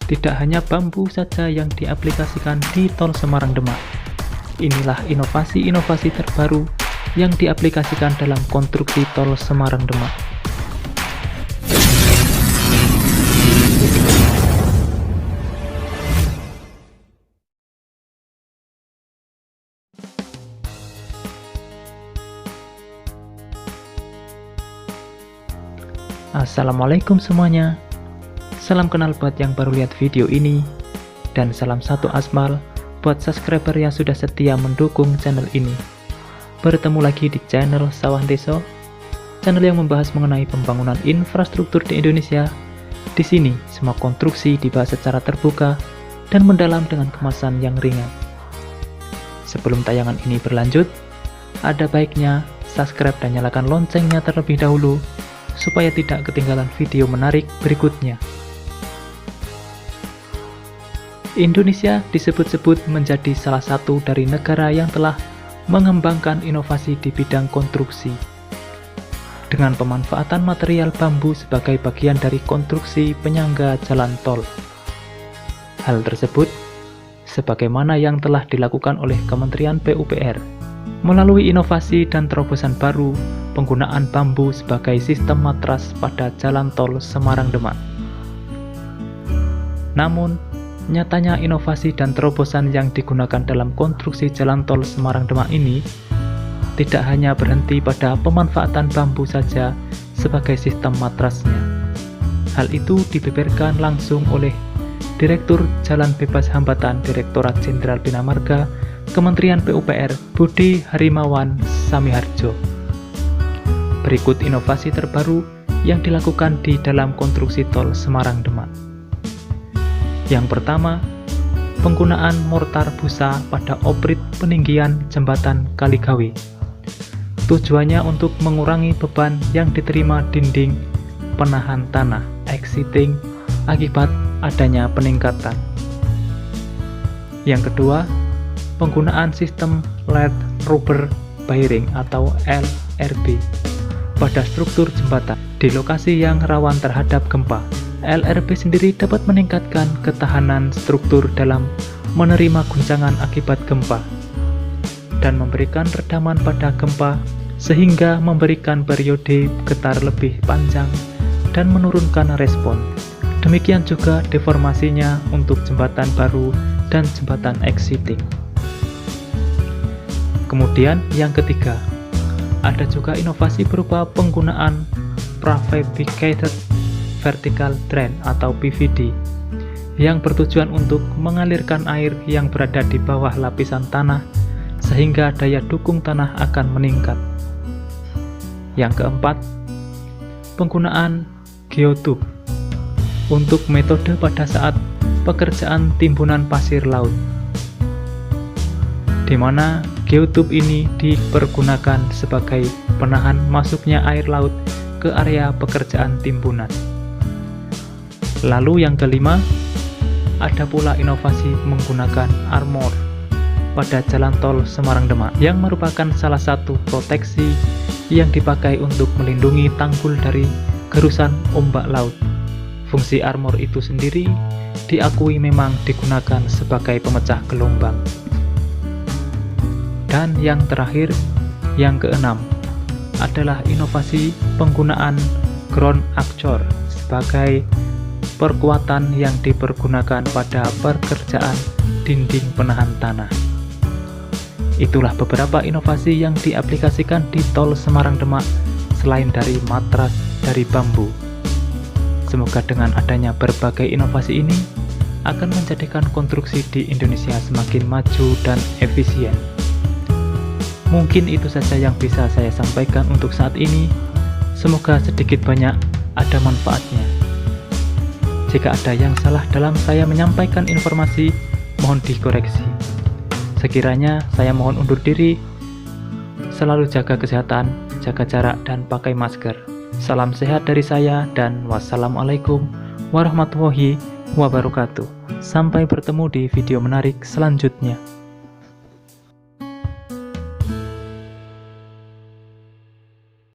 Tidak hanya bambu saja yang diaplikasikan di Tol Semarang Demak. Inilah inovasi-inovasi terbaru yang diaplikasikan dalam konstruksi Tol Semarang Demak. Assalamualaikum semuanya. Salam kenal buat yang baru lihat video ini, dan salam satu asmal buat subscriber yang sudah setia mendukung channel ini. Bertemu lagi di channel Sawah Deso, channel yang membahas mengenai pembangunan infrastruktur di Indonesia. Di sini, semua konstruksi dibahas secara terbuka dan mendalam dengan kemasan yang ringan. Sebelum tayangan ini berlanjut, ada baiknya subscribe dan nyalakan loncengnya terlebih dahulu, supaya tidak ketinggalan video menarik berikutnya. Indonesia disebut-sebut menjadi salah satu dari negara yang telah mengembangkan inovasi di bidang konstruksi. Dengan pemanfaatan material bambu sebagai bagian dari konstruksi penyangga jalan tol. Hal tersebut, sebagaimana yang telah dilakukan oleh Kementerian PUPR, melalui inovasi dan terobosan baru penggunaan bambu sebagai sistem matras pada jalan tol Semarang Demak. Namun, nyatanya inovasi dan terobosan yang digunakan dalam konstruksi jalan tol Semarang Demak ini tidak hanya berhenti pada pemanfaatan bambu saja sebagai sistem matrasnya. Hal itu dibeberkan langsung oleh Direktur Jalan Bebas Hambatan Direktorat Jenderal Bina Marga Kementerian PUPR Budi Harimawan Samiharjo. Berikut inovasi terbaru yang dilakukan di dalam konstruksi tol Semarang Demak. Yang pertama, penggunaan mortar busa pada obrit peninggian jembatan Kaligawe. Tujuannya untuk mengurangi beban yang diterima dinding penahan tanah exiting akibat adanya peningkatan. Yang kedua, penggunaan sistem lead rubber bearing atau LRB pada struktur jembatan di lokasi yang rawan terhadap gempa. LRB sendiri dapat meningkatkan ketahanan struktur dalam menerima guncangan akibat gempa dan memberikan redaman pada gempa sehingga memberikan periode getar lebih panjang dan menurunkan respon. Demikian juga deformasinya untuk jembatan baru dan jembatan exiting. Kemudian yang ketiga, ada juga inovasi berupa penggunaan prefabricated vertical drain atau PVD yang bertujuan untuk mengalirkan air yang berada di bawah lapisan tanah sehingga daya dukung tanah akan meningkat. Yang keempat, penggunaan geotube untuk metode pada saat pekerjaan timbunan pasir laut, di mana geotube ini dipergunakan sebagai penahan masuknya air laut ke area pekerjaan timbunan. Lalu yang kelima, ada pula inovasi menggunakan armor pada jalan tol Semarang Demak yang merupakan salah satu proteksi yang dipakai untuk melindungi tanggul dari gerusan ombak laut. Fungsi armor itu sendiri diakui memang digunakan sebagai pemecah gelombang. Dan yang terakhir, yang keenam, adalah inovasi penggunaan ground armature sebagai perkuatan yang dipergunakan pada pekerjaan dinding penahan tanah. Itulah beberapa inovasi yang diaplikasikan di Tol Semarang Demak selain dari matras dari bambu. Semoga dengan adanya berbagai inovasi ini akan menjadikan konstruksi di Indonesia semakin maju dan efisien. Mungkin itu saja yang bisa saya sampaikan untuk saat ini. Semoga sedikit banyak ada manfaatnya. Jika ada yang salah dalam saya menyampaikan informasi, mohon dikoreksi. Sekiranya saya mohon undur diri. Selalu jaga kesehatan, jaga jarak, dan pakai masker. Salam sehat dari saya, dan wassalamualaikum warahmatullahi wabarakatuh. Sampai bertemu di video menarik selanjutnya.